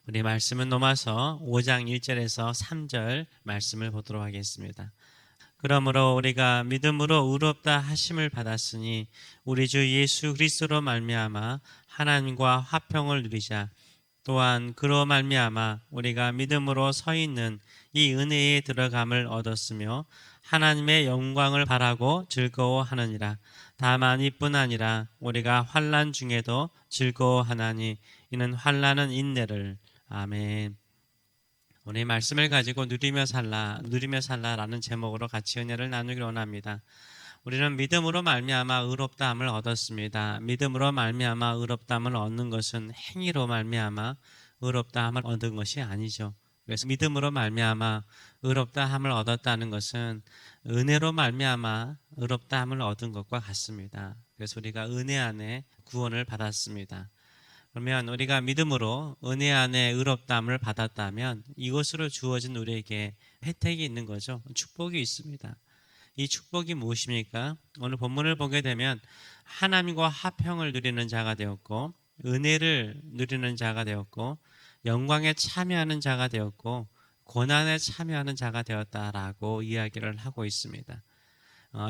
우리 말씀은 로마서 5장 1절에서 3절 말씀을 보도록 하겠습니다. 그러므로 우리가 믿음으로 의롭다 하심을 받았으니 우리 주 예수 그리스도로 말미암아 하나님과 화평을 누리자. 또한 그로 말미암아 우리가 믿음으로 서 있는 이 은혜에 들어감을 얻었으며 하나님의 영광을 바라고 즐거워하느니라. 다만 이뿐 아니라 우리가 환난 중에도 즐거워하나니 이는 환난은 인내를. 아멘. 오늘 말씀을 가지고 누리며 살라라는 제목으로 같이 은혜를 나누기 원합니다. 우리는 믿음으로 말미암아 의롭다함을 얻었습니다. 믿음으로 말미암아 의롭다함을 얻는 것은 행위로 말미암아 의롭다함을 얻은 것이 아니죠. 그래서 믿음으로 말미암아 의롭다함을 얻었다는 것은 은혜로 말미암아 의롭다함을 얻은 것과 같습니다. 그래서 우리가 은혜 안에 구원을 받았습니다. 그러면 우리가 믿음으로 은혜 안에 의롭다함을 받았다면 이것으로 주어진 우리에게 혜택이 있는 거죠. 축복이 있습니다. 이 축복이 무엇입니까? 오늘 본문을 보게 되면 하나님과 화평을 누리는 자가 되었고 은혜를 누리는 자가 되었고 영광에 참여하는 자가 되었고 고난에 참여하는 자가 되었다라고 이야기를 하고 있습니다.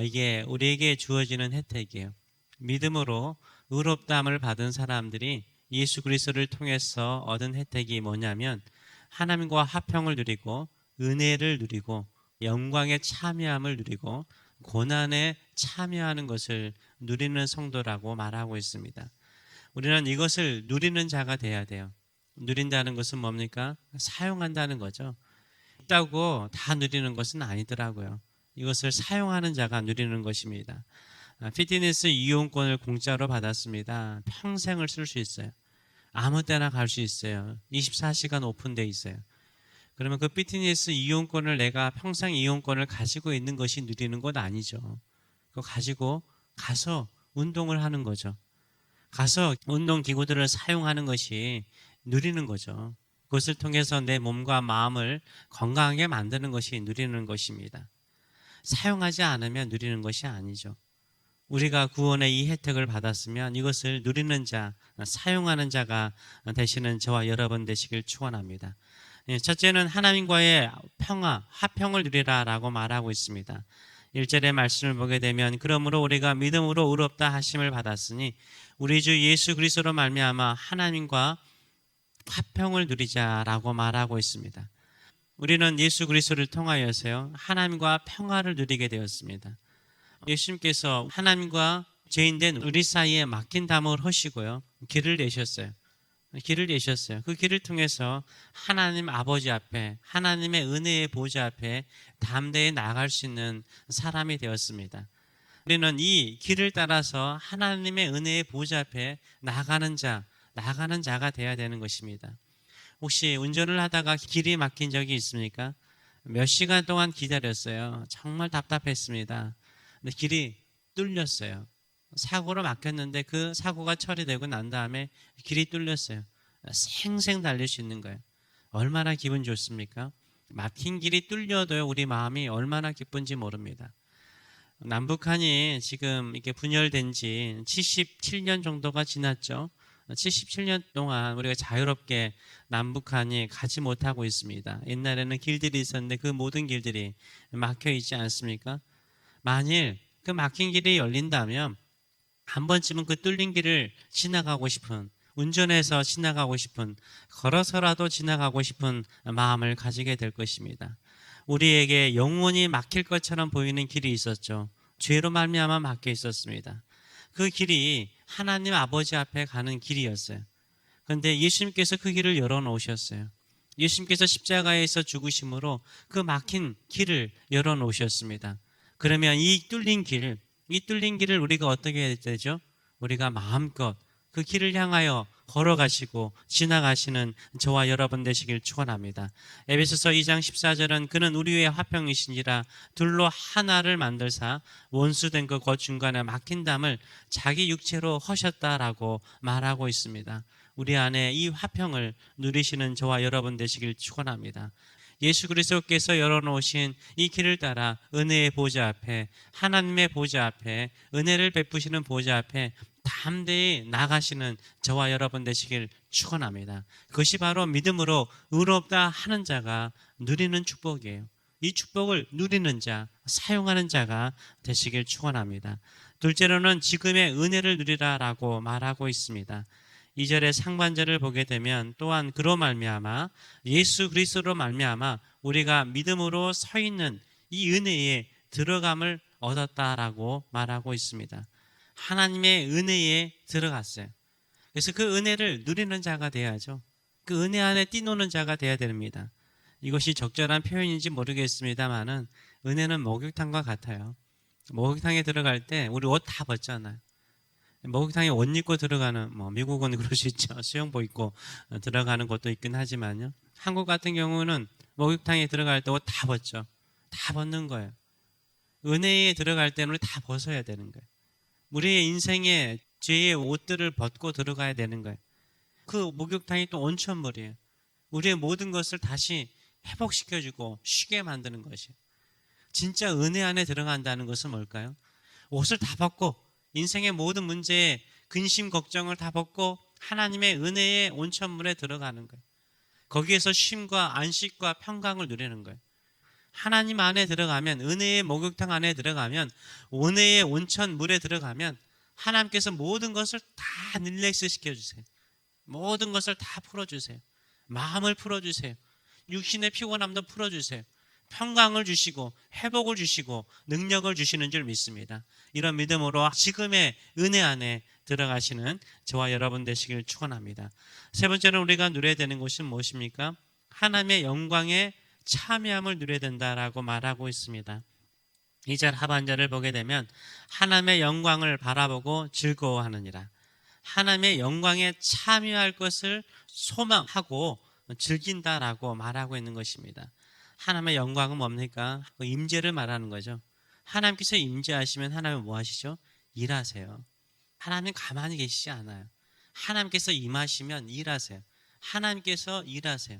이게 우리에게 주어지는 혜택이에요. 믿음으로 의롭다함을 받은 사람들이 예수 그리스도를 통해서 얻은 혜택이 뭐냐면 하나님과 화평을 누리고 은혜를 누리고 영광에 참여함을 누리고 고난에 참여하는 것을 누리는 성도라고 말하고 있습니다. 우리는 이것을 누리는 자가 돼야 돼요. 누린다는 것은 뭡니까? 사용한다는 거죠. 있다고 다 누리는 것은 아니더라고요. 이것을 사용하는 자가 누리는 것입니다. 피트니스 이용권을 공짜로 받았습니다. 평생을 쓸 수 있어요. 아무 때나 갈 수 있어요. 24시간 오픈되어 있어요. 그러면 그 피트니스 이용권을 내가 평생 이용권을 가지고 있는 것이 누리는 것 아니죠. 그거 가지고 가서 운동을 하는 거죠. 가서 운동기구들을 사용하는 것이 누리는 거죠. 그것을 통해서 내 몸과 마음을 건강하게 만드는 것이 누리는 것입니다. 사용하지 않으면 누리는 것이 아니죠. 우리가 구원의 이 혜택을 받았으면 이것을 누리는 자, 사용하는 자가 되시는 저와 여러분 되시길 축원합니다. 첫째는 하나님과의 평화, 화평을 누리라라고 말하고 있습니다. 1절의 말씀을 보게 되면 그러므로 우리가 믿음으로 의롭다 하심을 받았으니 우리 주 예수 그리스도로 말미암아 하나님과 화평을 누리자라고 말하고 있습니다. 우리는 예수 그리스도를 통하여서요 하나님과 평화를 누리게 되었습니다. 예수님께서 하나님과 죄인된 우리 사이에 막힌 담을 허시고요 길을 내셨어요. 그 길을 통해서 하나님 아버지 앞에 하나님의 은혜의 보좌 앞에 담대히 나아갈 수 있는 사람이 되었습니다. 우리는 이 길을 따라서 하나님의 은혜의 보좌 앞에 나아가는 자가 되어야 되는 것입니다. 혹시 운전을 하다가 길이 막힌 적이 있습니까? 몇 시간 동안 기다렸어요. 정말 답답했습니다. 근데 길이 뚫렸어요. 사고로 막혔는데 그 사고가 처리되고 난 다음에 길이 뚫렸어요. 생생 달릴 수 있는 거예요. 얼마나 기분 좋습니까? 막힌 길이 뚫려도요 우리 마음이 얼마나 기쁜지 모릅니다. 남북한이 지금 이렇게 분열된 지 77년 정도가 지났죠. 77년 동안 우리가 자유롭게 남북한이 가지 못하고 있습니다. 옛날에는 길들이 있었는데 그 모든 길들이 막혀 있지 않습니까? 만일 그 막힌 길이 열린다면 한 번쯤은 그 뚫린 길을 지나가고 싶은, 운전해서 지나가고 싶은, 걸어서라도 지나가고 싶은 마음을 가지게 될 것입니다. 우리에게 영원히 막힐 것처럼 보이는 길이 있었죠. 죄로 말미암아 막혀 있었습니다. 그 길이 하나님 아버지 앞에 가는 길이었어요. 그런데 예수님께서 그 길을 열어놓으셨어요. 예수님께서 십자가에서 죽으심으로 그 막힌 길을 열어놓으셨습니다. 그러면 이 뚫린 길을 우리가 어떻게 해야 되죠? 우리가 마음껏 그 길을 향하여 걸어가시고 지나가시는 저와 여러분 되시길 축원합니다. 에베소서 2장 14절은 그는 우리 위에 화평이시니라 둘로 하나를 만들사 원수된 그 곧 중간에 막힌 담을 자기 육체로 허셨다라고 말하고 있습니다. 우리 안에 이 화평을 누리시는 저와 여러분 되시길 축원합니다. 예수 그리스도께서 열어놓으신 이 길을 따라 은혜의 보좌 앞에, 하나님의 보좌 앞에, 은혜를 베푸시는 보좌 앞에 담대히 나가시는 저와 여러분 되시길 축원합니다. 그것이 바로 믿음으로 의롭다 하는 자가 누리는 축복이에요. 이 축복을 누리는 자, 사용하는 자가 되시길 축원합니다. 둘째로는 지금의 은혜를 누리라라고 말하고 있습니다. 2절의 상반절을 보게 되면 또한 그로 말미암아 예수 그리스도로 말미암아 우리가 믿음으로 서 있는 이 은혜에 들어감을 얻었다라고 말하고 있습니다. 하나님의 은혜에 들어갔어요. 그래서 그 은혜를 누리는 자가 돼야죠. 그 은혜 안에 뛰노는 자가 돼야 됩니다. 이것이 적절한 표현인지 모르겠습니다만은 은혜는 목욕탕과 같아요. 목욕탕에 들어갈 때 우리 옷 다 벗잖아요. 목욕탕에 옷 입고 들어가는, 미국은 그럴 수 있죠. 수영복 입고 들어가는 곳도 있긴 하지만요. 한국 같은 경우는 목욕탕에 들어갈 때 옷 다 벗죠. 다 벗는 거예요. 은혜에 들어갈 때는 우리 다 벗어야 되는 거예요. 우리의 인생에 죄의 옷들을 벗고 들어가야 되는 거예요. 그 목욕탕이 또 온천물이에요. 우리의 모든 것을 다시 회복시켜주고 쉬게 만드는 것이에요. 진짜 은혜 안에 들어간다는 것은 뭘까요? 옷을 다 벗고 인생의 모든 문제에 근심 걱정을 다 벗고 하나님의 은혜의 온천물에 들어가는 거예요. 거기에서 쉼과 안식과 평강을 누리는 거예요. 하나님 안에 들어가면, 은혜의 목욕탕 안에 들어가면, 은혜의 온천물에 들어가면 하나님께서 모든 것을 다 릴렉스 시켜주세요. 모든 것을 다 풀어주세요. 마음을 풀어주세요. 육신의 피곤함도 풀어주세요. 평강을 주시고 회복을 주시고 능력을 주시는 줄 믿습니다. 이런 믿음으로 지금의 은혜 안에 들어가시는 저와 여러분 되시길 축원합니다. 세 번째는 우리가 누려야 되는 것은 무엇입니까? 하나님의 영광에 참여함을 누려야 된다라고 말하고 있습니다. 2절 하반절을 보게 되면 하나님의 영광을 바라보고 즐거워하느니라. 하나님의 영광에 참여할 것을 소망하고 즐긴다라고 말하고 있는 것입니다. 하나님의 영광은 뭡니까? 임재를 말하는 거죠. 하나님께서 임재하시면 하나님은 뭐 하시죠? 일하세요. 하나님 가만히 계시지 않아요. 하나님께서 임하시면 일하세요. 하나님께서 일하세요.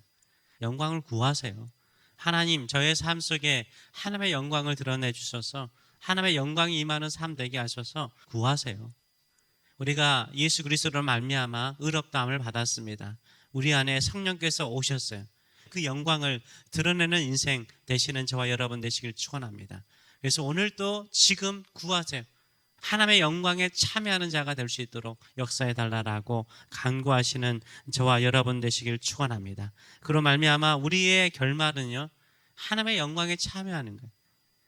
영광을 구하세요. 하나님, 저의 삶 속에 하나님의 영광을 드러내 주셔서 하나님의 영광이 임하는 삶 되게 하셔서 구하세요. 우리가 예수 그리스도로 말미암아 의롭다함을 받았습니다. 우리 안에 성령께서 오셨어요. 그 영광을 드러내는 인생 되시는 저와 여러분 되시길 축원합니다. 그래서 오늘도 지금 구하세요. 하나님의 영광에 참여하는 자가 될 수 있도록 역사해 달라라고 간구하시는 저와 여러분 되시길 축원합니다. 그로 말미암아 우리의 결말은요, 하나님의 영광에 참여하는 거예요.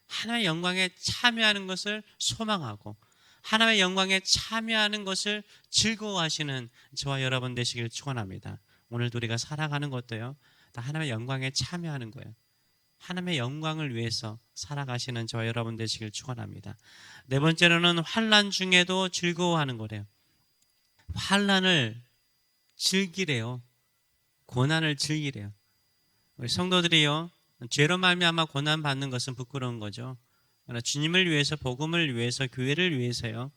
하나님의 영광에 참여하는 것을 소망하고 하나님의 영광에 참여하는 것을 즐거워하시는 저와 여러분 되시길 축원합니다. 오늘도 우리가 살아가는 것도요, 다 하나님의 영광에 참여하는 거예요. 하나님의 영광을 위해서 살아가시는 저와 여러분 되시길 축원합니다. 네 번째로는 환난 중에도 즐거워하는 거래요. 환난을 즐기래요. 고난을 즐기래요. 우리 성도들이요, 죄로 말미암아 고난 받는 것은 부끄러운 거죠. 그러나 주님을 위해서, 복음을 위해서, 교회를 위해서요,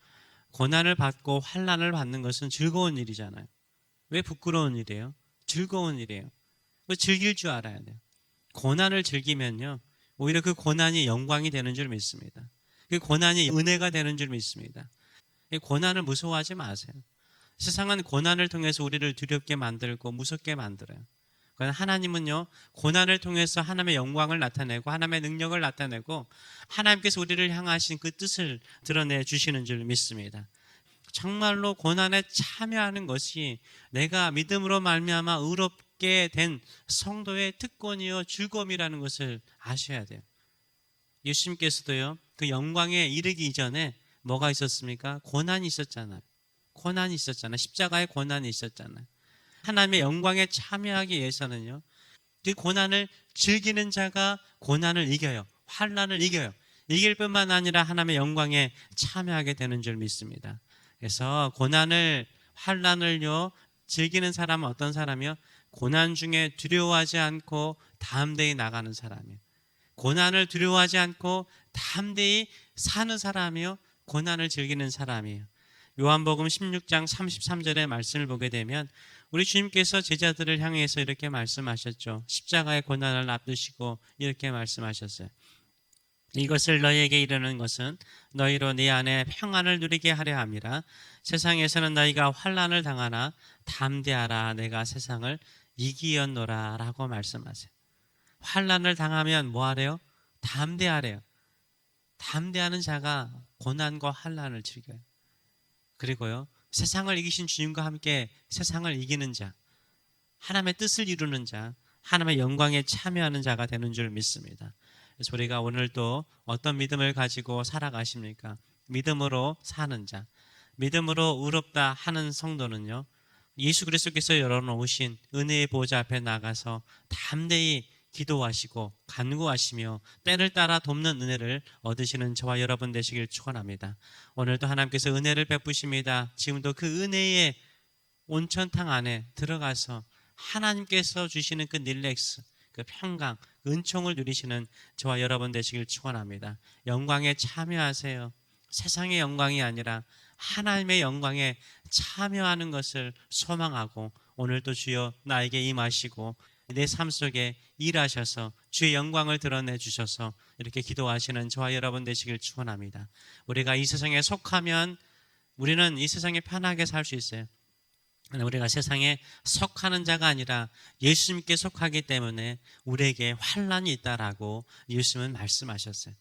고난을 받고 환난을 받는 것은 즐거운 일이잖아요. 왜 부끄러운 일이에요? 즐거운 일이에요. 즐길 줄 알아야 돼요. 고난을 즐기면요, 오히려 그 고난이 영광이 되는 줄 믿습니다. 그 고난이 은혜가 되는 줄 믿습니다. 고난을 무서워하지 마세요. 세상은 고난을 통해서 우리를 두렵게 만들고 무섭게 만들어요. 그러나 하나님은요, 고난을 통해서 하나님의 영광을 나타내고 하나님의 능력을 나타내고 하나님께서 우리를 향하신 그 뜻을 드러내 주시는 줄 믿습니다. 정말로 고난에 참여하는 것이 내가 믿음으로 말미암아 의롭게 된 성도의 특권이요 즐거움이라는 것을 아셔야 돼요. 예수님께서도요, 그 영광에 이르기 이전에 뭐가 있었습니까? 고난이 있었잖아요. 고난이 있었잖아요. 십자가의 고난이 있었잖아요. 하나님의 영광에 참여하기 위해서는요, 그 고난을 즐기는 자가 고난을 이겨요. 환난을 이겨요. 이길 뿐만 아니라 하나님의 영광에 참여하게 되는 줄 믿습니다. 그래서 고난을, 환난을요 즐기는 사람은 어떤 사람이요? 고난 중에 두려워하지 않고 담대히 나가는 사람이에요. 고난을 두려워하지 않고 담대히 사는 사람이요, 고난을 즐기는 사람이에요. 요한복음 16장 33절의 말씀을 보게 되면 우리 주님께서 제자들을 향해서 이렇게 말씀하셨죠. 십자가의 고난을 앞두시고 이렇게 말씀하셨어요. 이것을 너희에게 이르는 것은 너희로 네 안에 평안을 누리게 하려 함이라. 세상에서는 너희가 환난을 당하나 담대하라, 내가 세상을 이기었노라 라고 말씀하세요. 환난을 당하면 뭐 하래요? 담대하래요. 담대하는 자가 고난과 환난을 즐겨요. 그리고요, 세상을 이기신 주님과 함께 세상을 이기는 자, 하나님의 뜻을 이루는 자, 하나님의 영광에 참여하는 자가 되는 줄 믿습니다. 그래서 우리가 오늘 또 어떤 믿음을 가지고 살아가십니까? 믿음으로 사는 자, 믿음으로 의롭다 하는 성도는요, 예수 그리스도께서 열어놓으신 은혜의 보좌 앞에 나가서 담대히 기도하시고 간구하시며 때를 따라 돕는 은혜를 얻으시는 저와 여러분 되시길 축원합니다. 오늘도 하나님께서 은혜를 베푸십니다. 지금도 그 은혜의 온천탕 안에 들어가서 하나님께서 주시는 그 릴렉스, 그 평강, 그 은총을 누리시는 저와 여러분 되시길 축원합니다. 영광에 참여하세요. 세상의 영광이 아니라 하나님의 영광에 참여하는 것을 소망하고, 오늘도 주여 나에게 임하시고 내 삶 속에 일하셔서 주의 영광을 드러내 주셔서 이렇게 기도하시는 저와 여러분 되시길 축원합니다. 우리가 이 세상에 속하면 우리는 이 세상에 편하게 살 수 있어요. 우리가 세상에 속하는 자가 아니라 예수님께 속하기 때문에 우리에게 환난이 있다라고 예수님은 말씀하셨어요.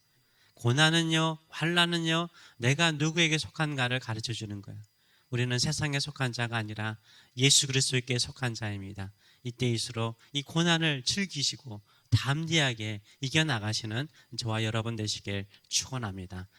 고난은요, 환난은요, 내가 누구에게 속한가를 가르쳐 주는 거예요. 우리는 세상에 속한 자가 아니라 예수 그리스도께 속한 자입니다. 이때일수록 이 고난을 즐기시고 담대하게 이겨나가시는 저와 여러분 되시길 축원합니다.